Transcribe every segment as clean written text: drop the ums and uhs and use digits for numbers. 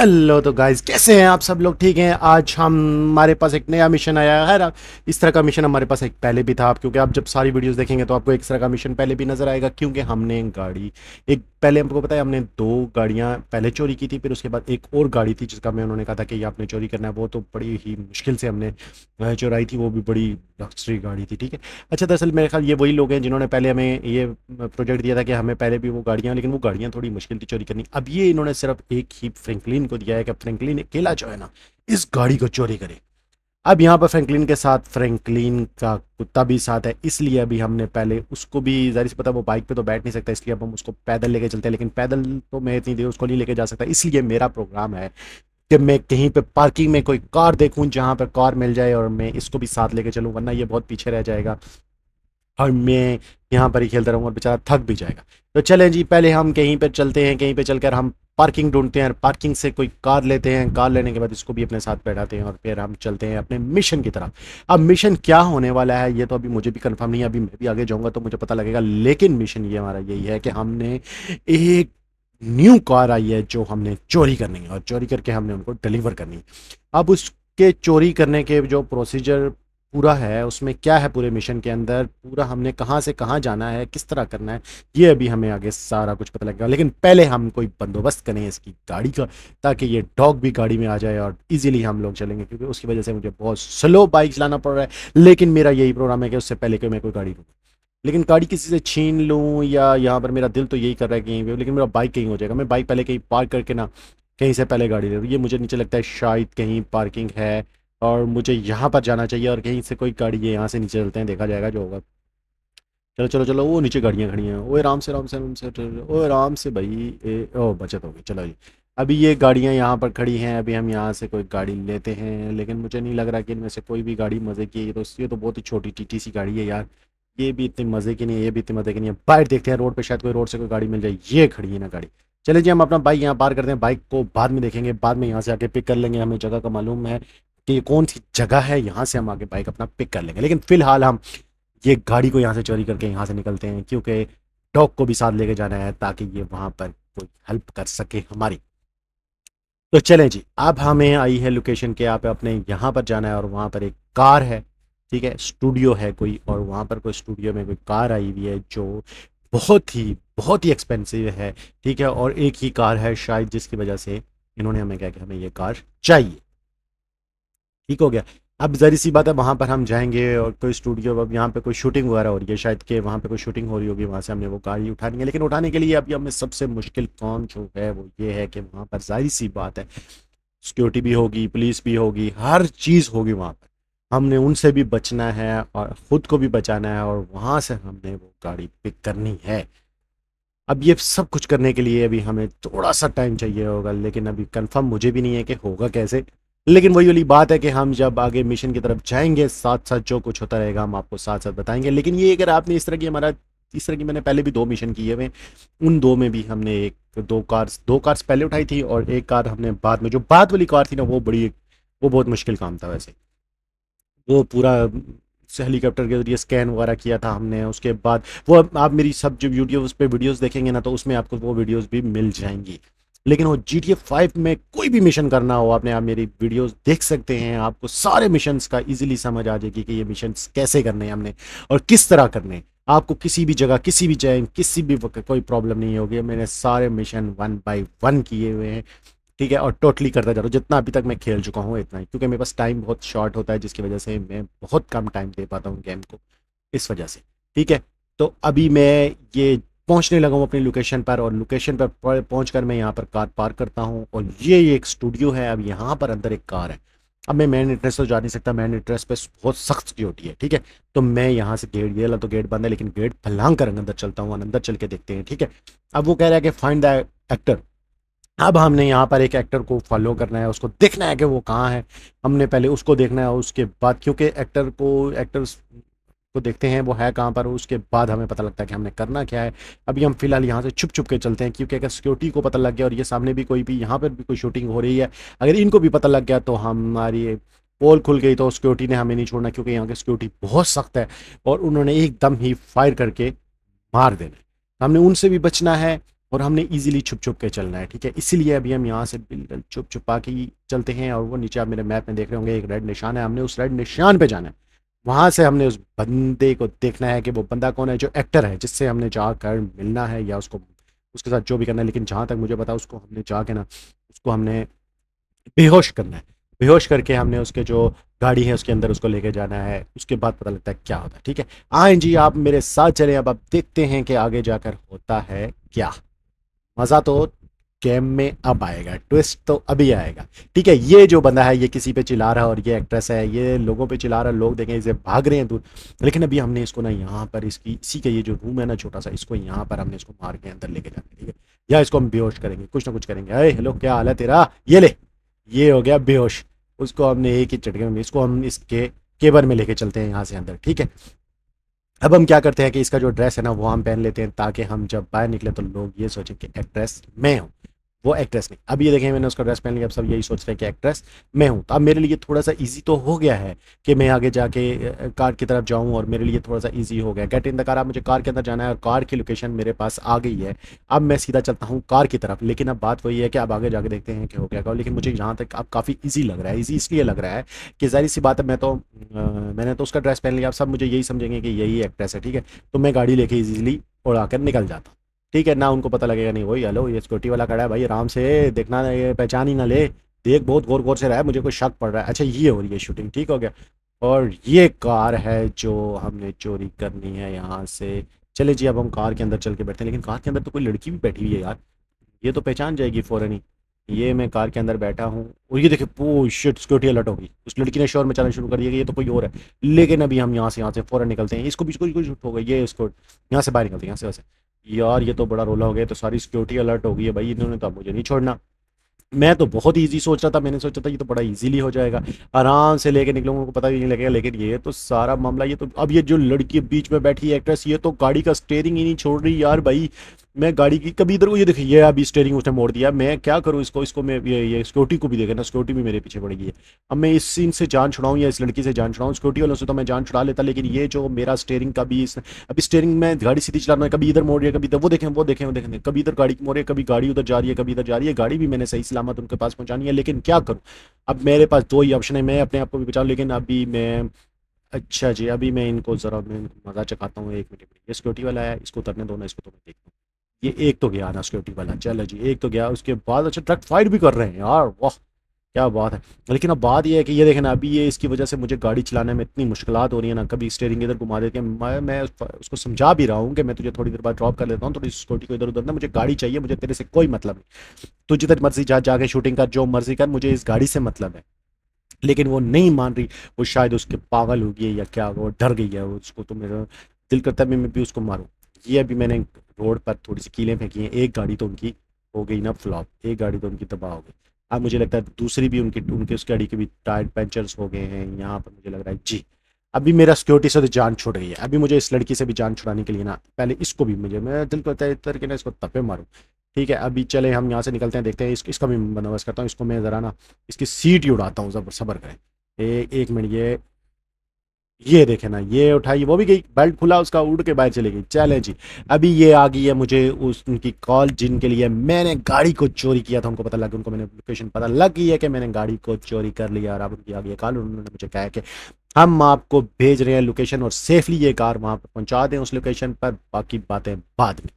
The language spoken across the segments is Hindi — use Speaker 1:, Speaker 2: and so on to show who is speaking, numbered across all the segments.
Speaker 1: हेलो तो गाइस, कैसे हैं आप सब लोग? ठीक हैं? आज हमारे पास एक नया मिशन आया है ना। इस तरह का मिशन हमारे पास एक पहले भी था, क्योंकि आप जब सारी वीडियोस देखेंगे तो आपको एक तरह का मिशन पहले भी नजर आएगा, क्योंकि हमने एक पहले हमको पता है, हमने दो गाड़ियां पहले चोरी की थी, फिर उसके बाद एक और गाड़ी थी जिसका मैं उन्होंने कहा था कि ये आपने चोरी करना है। वो तो बड़ी ही मुश्किल से हमने चुराई थी, वो भी बड़ी लग्जरी गाड़ी थी। ठीक है। अच्छा, दरअसल मेरे ख्याल ये वही लोग हैं जिन्होंने पहले हमें ये प्रोजेक्ट दिया था कि हमें पहले भी वो गाड़ियां, लेकिन वो गाड़ियां थोड़ी मुश्किल थी चोरी करनी। अब ये इन्होंने सिर्फ एक ही फ्रैंकलिन को दिया है कि फ्रैंकलिन अकेला जो है ना, इस गाड़ी को चोरी करे। अब यहाँ पर फ्रैंकलिन के साथ फ्रैंकलिन का कुत्ता भी साथ है, इसलिए अभी हमने पहले उसको भी, जाहिर सी पता वो बाइक पे तो बैठ नहीं सकता, इसलिए अब हम उसको पैदल लेके चलते हैं। लेकिन पैदल तो मैं इतनी देर उसको नहीं लेके जा सकता, इसलिए मेरा प्रोग्राम है कि मैं कहीं पे पार्किंग में कोई कार देखूं जहां पर कार मिल जाए और मैं इसको भी साथ लेके चलूं, वरना ये बहुत पीछे रह जाएगा और मैं यहाँ पर ही खेलता रहूँगा और बेचारा थक भी जाएगा। तो चलें जी, पहले हम कहीं पर चलते हैं, कहीं पे चलकर हम पार्किंग ढूंढते हैं, पार्किंग से कोई कार लेते हैं, कार लेने के बाद इसको भी अपने साथ बैठाते हैं और फिर हम चलते हैं अपने मिशन की तरफ। अब मिशन क्या होने वाला है ये तो अभी मुझे भी कंफर्म नहीं है, अभी मैं भी आगे जाऊँगा तो मुझे पता लगेगा। लेकिन मिशन ये हमारा यही है कि हमने एक न्यू कार आई है जो हमने चोरी करनी है और चोरी करके हमने उनको डिलीवर करनी है। अब उसके चोरी करने के जो प्रोसीजर पूरा है, उसमें क्या है पूरे मिशन के अंदर, पूरा हमने कहाँ से कहाँ जाना है, किस तरह करना है, ये अभी हमें आगे सारा कुछ पता लगेगा। लेकिन पहले हम कोई बंदोबस्त करें इसकी गाड़ी का, ताकि ये डॉग भी गाड़ी में आ जाए और इजीली हम लोग चलेंगे, क्योंकि उसकी वजह से मुझे बहुत स्लो बाइक चलाना पड़ रहा है। लेकिन मेरा यही प्रोग्राम है कि उससे पहले कि मैं कोई गाड़ी लूँ, लेकिन गाड़ी किसी से छीन लूँ या यहाँ पर मेरा दिल तो यही कर रहा है कि यहीं पे, लेकिन मेरा बाइक कहीं हो जाएगा। मैं बाइक पहले कहीं पार्क करके ना कहीं से पहले गाड़ी ले लूँ, ये मुझे नीचे लगता है शायद कहीं पार्किंग है और मुझे यहाँ पर जाना चाहिए और कहीं से कोई गाड़ी है, यहाँ से नीचे चलते हैं, देखा जाएगा जो होगा। चलो चलो चलो, वो नीचे गाड़ियाँ खड़ी हैं, ओए आराम से आराम से आराम से, ओए आराम से भाई, ओ बचत होगी। चलो जी, अभी ये गाड़ियाँ यहाँ पर खड़ी हैं, अभी हम यहाँ से कोई गाड़ी लेते हैं, लेकिन मुझे नहीं लग रहा कि इनमें से कोई भी गाड़ी मज़े की है। ये तो बहुत ही छोटी टीटी सी गाड़ी है यार, ये भी इतनी मज़े की नहीं है, ये भी इतनी मज़े की नहीं है। बाहर देखते हैं रोड पे, शायद कोई रोड से कोई गाड़ी मिल जाए। ये खड़ी है ना गाड़ी। चले जी, हम अपना बाइक यहाँ पार करते हैं, बाइक को बाद में देखेंगे, बाद में यहाँ से आके पिक कर लेंगे। हमें जगह का मालूम है कि ये कौन सी जगह है, यहाँ से हम आगे बाइक अपना पिक कर लेंगे। लेकिन फिलहाल हम ये गाड़ी को यहाँ से चोरी करके यहाँ से निकलते हैं, क्योंकि डॉग को भी साथ लेके जाना है ताकि ये वहाँ पर कोई हेल्प कर सके हमारी। तो चलें जी, अब हमें आई है लोकेशन के, आप अपने यहाँ पर जाना है और वहाँ पर एक कार है। ठीक है, स्टूडियो है कोई, और वहाँ पर कोई स्टूडियो में कोई कार आई हुई है जो बहुत ही एक्सपेंसिव है। ठीक है, और एक ही कार है शायद, जिसकी वजह से इन्होंने हमें कहा कि हमें ये कार चाहिए। ठीक हो गया। अब ज़ाहिर सी बात है, वहाँ पर हम जाएंगे और कोई स्टूडियो, अब यहाँ पे कोई शूटिंग वगैरह हो रही है शायद, कि वहाँ पे कोई शूटिंग हो रही होगी, वहाँ से हमने वो गाड़ी उठानी है। लेकिन उठाने के लिए अभी हमें सबसे मुश्किल काम जो है वो ये है कि वहाँ पर ज़ाहिर सी बात है, सिक्योरिटी भी होगी, पुलिस भी होगी, हर चीज़ होगी वहाँ पर। हमने उनसे भी बचना है और ख़ुद को भी बचाना है, और वहाँ से हमने वो गाड़ी पिक करनी है। अब ये सब कुछ करने के लिए अभी हमें थोड़ा सा टाइम चाहिए होगा, लेकिन अभी कंफर्म मुझे भी नहीं है कि होगा कैसे। लेकिन वही वाली बात है कि हम जब आगे मिशन की तरफ जाएंगे, साथ साथ जो कुछ होता रहेगा हम आपको साथ साथ बताएंगे। लेकिन ये अगर आपने इस तरह की मैंने पहले भी दो मिशन किए हुए, उन दो में भी हमने एक दो कार्स पहले उठाई थी और एक कार हमने बाद में, जो बाद वाली कार थी ना, वो बहुत मुश्किल काम था वैसे। वो पूरा से हेलीकॉप्टर के जरिए स्कैन वगैरह किया था हमने। उसके बाद वो, आप मेरी सब जो वीडियोस पे वीडियोस देखेंगे ना, तो उसमें आपको वो वीडियोस भी मिल जाएंगी। लेकिन वो GTA 5 में कोई भी मिशन करना हो, आपने आप मेरी वीडियोस देख सकते हैं, आपको सारे मिशंस का इजीली समझ आ जाएगी कि ये मिशंस कैसे करने हैं हमने और किस तरह करने हैं। आपको किसी भी जगह, किसी भी जगह, किसी भी वक्त कोई प्रॉब्लम नहीं होगी। मैंने सारे मिशन 1 बाय 1 किए हुए हैं। ठीक है, और टोटली करता जा रहा हूँ, जितना अभी तक मैं खेल चुका हूँ इतना ही, क्योंकि मेरे पास टाइम बहुत शॉर्ट होता है, जिसकी वजह से मैं बहुत कम टाइम दे पाता हूँ गेम को, इस वजह से। ठीक है, तो अभी मैं ये पहुँचने लगा हूँ अपनी लोकेशन पर, और लोकेशन पर पहुँच कर मैं यहाँ पर कार पार्क करता हूँ, और ये एक स्टूडियो है। अब यहाँ पर अंदर एक कार है। अब मैं मेन एड्रेस तो जा नहीं सकता, मेन एड्रेस पे बहुत सख्त सिक्योरिटी है। ठीक है, तो मैं यहाँ से गेट, ये ला तो गेट बंद है, लेकिन गेट फलांग कर अंदर चलता हूँ, अंदर चल के देखते हैं। ठीक है, अब वो कह रहा है कि फाइंड द एक्टर। अब हमने यहाँ पर एक एक्टर को फॉलो करना है, उसको देखना है कि वो कहाँ है। हमने पहले उसको देखना है, उसके बाद, क्योंकि एक्टर्स को देखते हैं वो है कहाँ पर, उसके बाद हमें पता लगता है कि हमने करना क्या है। अभी हम फिलहाल यहाँ से छुप छुप के चलते हैं, क्योंकि अगर सिक्योरिटी को पता लग गया और ये सामने भी कोई भी, यहाँ पर भी कोई शूटिंग हो रही है, अगर इनको भी पता लग गया तो हमारी पोल खुल गई, तो सिक्योरिटी ने हमें नहीं छोड़ना, क्योंकि यहाँ की सिक्योरिटी बहुत सख्त है और उन्होंने एकदम ही फायर करके मार देना है। हमने उनसे भी बचना है, और हमने इजीली छुप छुप के चलना है, ठीक है। इसीलिए अभी हम यहाँ से बिल्कुल छुप छुपा के ही चलते हैं, और वो नीचे आप मेरे मैप में देख रहे होंगे एक रेड निशान है, हमने उस रेड निशान पे जाना है। वहाँ से हमने उस बंदे को देखना है कि वो बंदा कौन है, जो एक्टर है, जिससे हमने जाकर मिलना है या उसको उसके साथ जो भी करना है। लेकिन जहाँ तक मुझे पता, उसको हमने जाके ना, उसको हमने बेहोश करना है। बेहोश करके हमने उसके जो गाड़ी है उसके अंदर उसको लेके जाना है, उसके बाद पता लगता है क्या होता है, ठीक है। आए जी, आप मेरे साथ चलें, अब आप देखते हैं कि आगे जाकर होता है क्या। मज़ा तो गेम में अब आएगा, ट्विस्ट तो अभी आएगा, ठीक है। ये जो बंदा है ये किसी पे चिल्ला रहा है, और ये एक्ट्रेस है, ये लोगों पे चिल्ला रहा है, लोग देखें इसे भाग रहे हैं दूर। लेकिन अभी हमने इसको ना यहाँ पर इसकी इसी का ये जो रूम है ना छोटा सा, इसको यहाँ पर हमने इसको मार के अंदर लेके जाना है, ठीक है। या इसको हम बेहोश करेंगे, कुछ ना कुछ करेंगे। अरे हेलो, क्या हाल है तेरा, ये ले, ये हो गया बेहोश। उसको हमने एक ही झटके में, इसको हम इसके केबर में लेके चलते हैं यहाँ से अंदर, ठीक है। अब हम क्या करते हैं कि इसका जो ड्रेस है ना वो हम पहन लेते हैं, ताकि हम जब बाहर निकले तो लोग ये सोचें कि एक्ट्रेस मैं हूँ, वो एक्ट्रेस नहीं। अब ये देखें, मैंने उसका ड्रेस पहन लिया, अब सब यही सोच रहे हैं कि एक्ट्रेस मैं हूँ। तो अब मेरे लिए थोड़ा सा इजी तो हो गया है कि मैं आगे जाके कार की तरफ जाऊँ, और मेरे लिए थोड़ा सा इजी हो गया। गेट इन द कार, अब मुझे कार के अंदर जाना है, और कार की लोकेशन मेरे पास आ गई है। अब मैं सीधा चलता हूँ कार की तरफ। लेकिन अब बात वही है कि अब आगे जाके देखते हैं कि हो क्या। लेकिन मुझे यहाँ तक अब काफ़ी ईजी लग रहा है। ईजी इसलिए लग रहा है कि जाहिर सी बात है, मैंने तो उसका ड्रेस पहन लिया, अब सब मुझे यही समझेंगे कि यही एक्ट्रेस है, ठीक है। तो मैं गाड़ी लेके इजीली उड़ा कर निकल जाता, ठीक है ना। उनको पता लगेगा नहीं, वही हेलो ये सिक्योरिटी वाला खड़ा है भाई, आराम से देखना, ये पहचान ही ना ले, देख बहुत गौर गौर से रहा है, मुझे कोई शक पड़ रहा है। अच्छा, ये हो रही है शूटिंग, ठीक हो गया। और ये कार है जो हमने चोरी करनी है यहाँ से। चले जी, अब हम कार के अंदर चल के बैठते हैं। लेकिन कार के अंदर तो कोई लड़की भी बैठी हुई है यार, ये तो पहचान जाएगी फ़ौरन ही। ये मैं कार के अंदर बैठा हूँ, और ये देखिए, ओ शिट, सिक्योरिटी अलर्ट हो गई, उस लड़की ने शोर मचाना शुरू कर दिया कि ये तो कोई और है। लेकिन अभी हम यहाँ से फ़ौरन निकलते हैं। इसको भी कुछ हो गई, ये इसको यहाँ से बाहर निकलते हैं, यहाँ से वैसे। यार ये तो बड़ा रोला हो गया, तो सारी सिक्योरिटी अलर्ट हो गई है भाई, इन्होंने तो अब मुझे नहीं छोड़ना। मैं तो बहुत इजी सोच रहा था, मैंने सोचा था ये तो बड़ा इजीली हो जाएगा, आराम से लेके निकलूंगा, को पता भी नहीं लगेगा। लेकिन ये तो सारा मामला, ये तो अब ये जो लड़की बीच में बैठी है एक्ट्रेस, ये तो गाड़ी का स्टेयरिंग ही नहीं छोड़ रही यार भाई। मैं गाड़ी की कभी इधर को, ये देखिए, ये अभी स्टेयरिंग उसने मोड़ दिया। मैं क्या करूँ इसको, इसको मैं ये सिक्योरिटी को भी देखे ना, सिक्योरिटी भी मेरे पीछे पड़ गई है। अब मैं इस सीन से जान छुड़ाऊँ या इस लड़की से जान छुड़ाऊँ, सिक्योरिटी वालों से तो मैं जान छुड़ा लेता, लेकिन ये जो मेरा स्टेयरिंग का भी अभी स्टेयरिंग में गाड़ी सीधी चला रहा है, कभी इधर मोड़ रही है, कभी इधर, वो देखें, कभी इधर गाड़ी मोड़ रही है, कभी गाड़ी उधर जा रही है, कभी इधर जा रही है। गाड़ी भी मैंने सही सलामत उनके पास पहुंचानी है, लेकिन क्या करूं। अब मेरे पास दो ही ऑप्शन है, मैं अपने आप को भी बचाऊं, लेकिन अभी मैं, अच्छा जी, अभी मैं इनको ज़रा मैं इनको मज़ा चखाता हूँ। एक मिनट, ये सिक्योरिटी वाला है, इसको उतरने दो ना, इसको तो मैं देखता हूँ। ये एक तो गया ना सिक्योरिटी वाला, चलो जी, एक तो गया। उसके बाद अच्छा ट्रक फाइट भी कर रहे हैं यार, वाह क्या बात है। लेकिन अब बात ये है कि ये देखें ना, अभी ये इसकी वजह से मुझे गाड़ी चलाने में इतनी मुश्किलात हो रही है ना, कभी स्टीयरिंग इधर घुमा देती है। मैं उसको समझा भी रहा हूँ कि मैं तुझे थोड़ी देर बाद ड्रॉप कर लेता हूँ, थोड़ी सिक्योरिटी को इधर उधर ना, मुझे गाड़ी चाहिए, मुझे तेरे से कोई मतलब नहीं। तू जिधर मर्जी जा, जाके शूटिंग कर, जो मर्जी कर, मुझे इस गाड़ी से मतलब है। लेकिन वो नहीं मान रही, वो शायद उसके पागल हो गई है या क्या, वो डर गई है। वो उसको तो मेरा दिल करता है मैं भी उसको मारूं। ये अभी मैंने रोड पर थोड़ी सी कीलें फेंकी हैं, एक गाड़ी तो उनकी हो गई ना फ्लॉप, एक गाड़ी तो उनकी तबाह हो गई। अब मुझे लगता है दूसरी भी उनकी उनके उस गाड़ी के भी टायर पंचर्स हो गए हैं यहाँ पर, मुझे लग रहा है जी। अभी मेरा सिक्योरिटी से तो जान छूट गई है। अभी मुझे इस लड़की से भी जान छुड़ाने के लिए ना, पहले इसको भी, मुझे मैं दिल करता है इस तरीके ना इसको तपे मारूं। ठीक है, अभी चले हम यहाँ से निकलते हैं, देखते हैं इसका भी बंदोबस्त करता हूँ। इसको मैं ज़रा ना इसकी सीट ही उड़ाता हूँ, जबर सबर करें। एक मिनट, ये देखे ना, ये उठाई, वो भी गई, बेल्ट खुला उसका, उड़ के बाहर चली गई। चले जी, अभी ये आ गई है मुझे उस उनकी कॉल, जिनके लिए मैंने गाड़ी को चोरी किया था। उनको पता लग, उनको मैंने लोकेशन पता लग गई है कि मैंने गाड़ी को चोरी कर लिया, और अब उनकी आ गई है कॉल। उन्होंने मुझे कहा है कि हम आपको भेज रहे हैं लोकेशन, और सेफली ये कार वहाँ पर पहुँचा दें उस लोकेशन पर, बाकी बातें बाद में।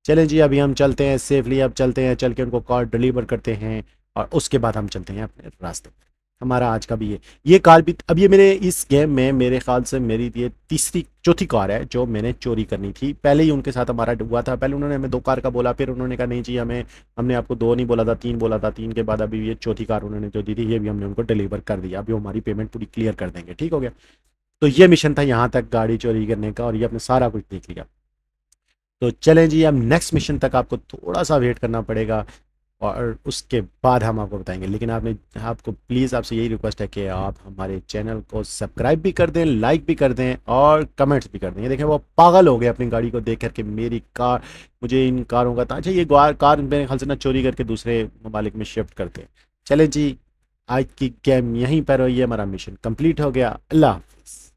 Speaker 1: चलें जी, अभी हम चलते हैं सेफली, अब चलते हैं, चल के उनको कार डिलीवर करते हैं, और उसके बाद हम चलते हैं अपने रास्ते पर। हमारा आज का भी ये कार भी, अब ये मेरे इस गेम में मेरे ख्याल से मेरी ये तीसरी चौथी कार है जो मैंने चोरी करनी थी। पहले ही उनके साथ हमारा हुआ था, पहले उन्होंने हमें दो कार का बोला, फिर उन्होंने कहा नहीं जी हमें, हमने आपको दो नहीं बोला था, तीन बोला था। तीन के बाद अभी ये चौथी कार उन्होंने जो दी थी, ये भी हमने उनको डिलीवर कर दिया। अभी वो हमारी पेमेंट पूरी क्लियर कर देंगे, ठीक हो गया। तो ये मिशन था यहाँ तक गाड़ी चोरी करने का, और ये आपने सारा कुछ देख लिया। तो चलें जी, अब नेक्स्ट मिशन तक आपको थोड़ा सा वेट करना पड़ेगा, और उसके बाद हम आपको बताएंगे। लेकिन आपने, आपको प्लीज़ आपसे यही रिक्वेस्ट है कि आप हमारे चैनल को सब्सक्राइब भी कर दें, लाइक भी कर दें, और कमेंट्स भी कर दें। ये देखें, वो पागल हो गए अपनी गाड़ी को देख करके, मेरी कार, मुझे इन कारों का था। अच्छा, ये कार मेरे ख्याल से ना चोरी करके दूसरे ममालिक में शिफ्ट करते हैं। चलें जी, आज की गेम यहीं पर, ये हमारा मिशन कंप्लीट हो गया। अल्लाह हाफिज़।